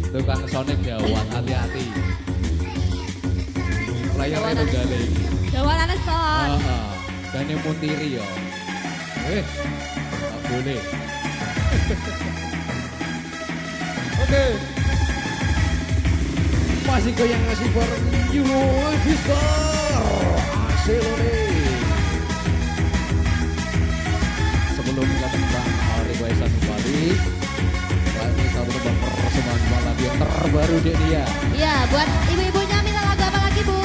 Tukang Sonic Jawan, hati-hati. Playernya itu galing. Jawan ana son. Dan yang muntiri ya. Tak boleh. Oke. Masih goyang ngasih bareng You Vistar Aselone. Sebelum kita tembang requestan kembali, ini satu tembang persembahan malam yang terbaru deh dia. Iya, buat ibu-ibunya minta lagu apa lagi Bu?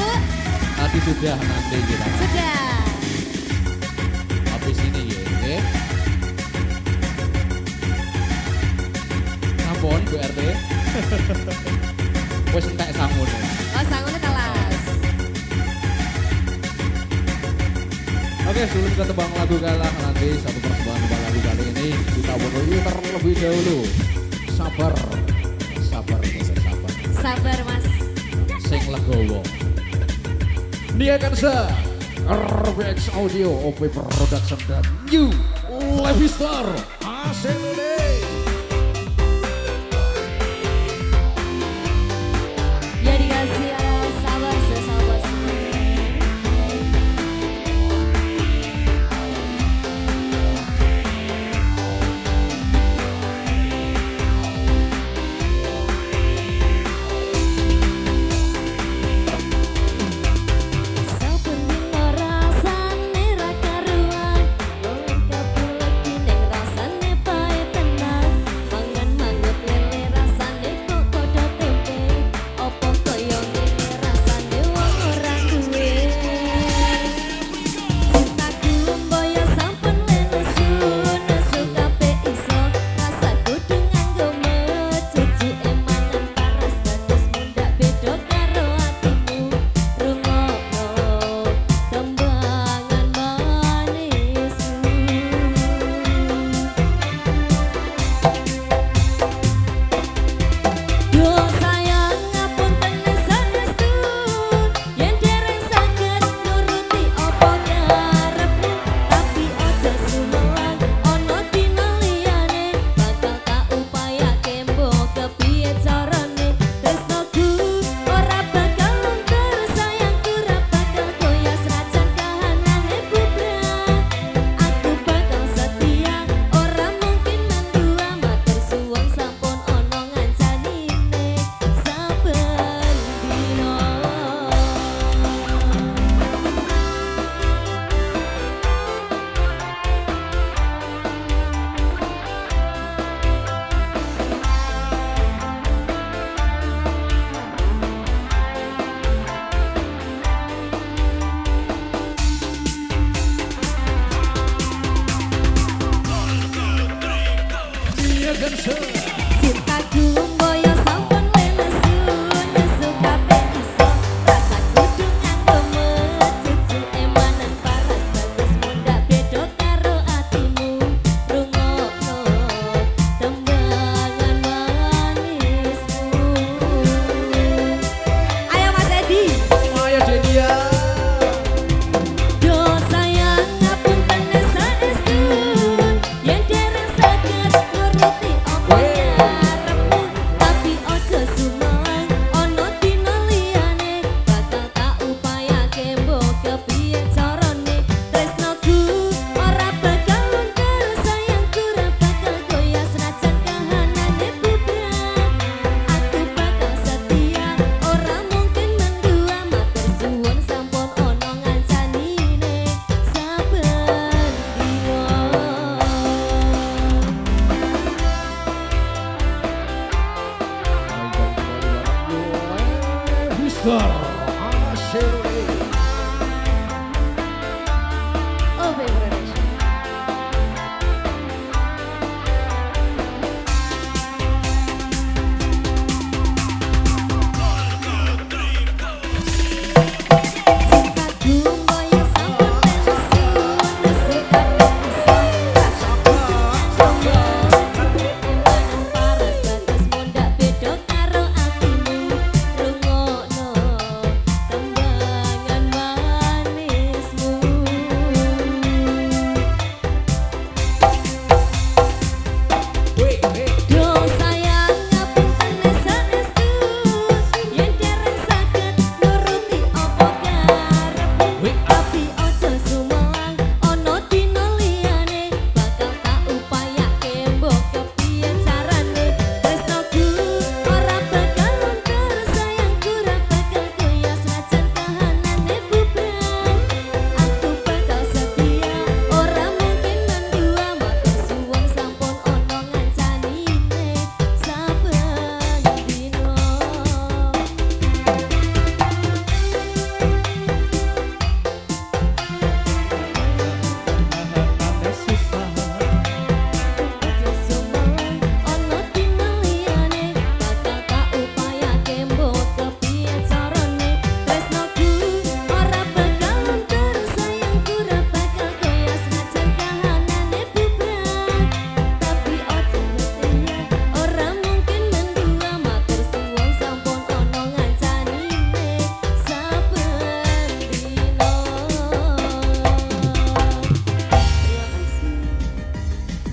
Tadi sudah, nanti kita. Sudah. Habis ini ya, oke? Sampun Bu RT. Wes entek sangun. Oh, sangunnya kelas. Oke, sebelum kita tebang lagu kalah nanti satu persembahan tebang lagu kali ini kita berdua terlebih dahulu. Sabar, sabar, sabar. Sabar Mas. Sing legowo. Nia Kansa, RBX Audio, OP Production dan You Levistar Aselone. Ya dikasih sabar sesabar semua.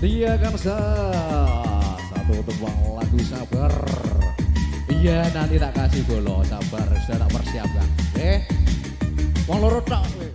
Dia kan satu tembang lagu sabar. Iya nanti tak kasih bolo sabar, sudah tak persiapkan. Mau loro tok.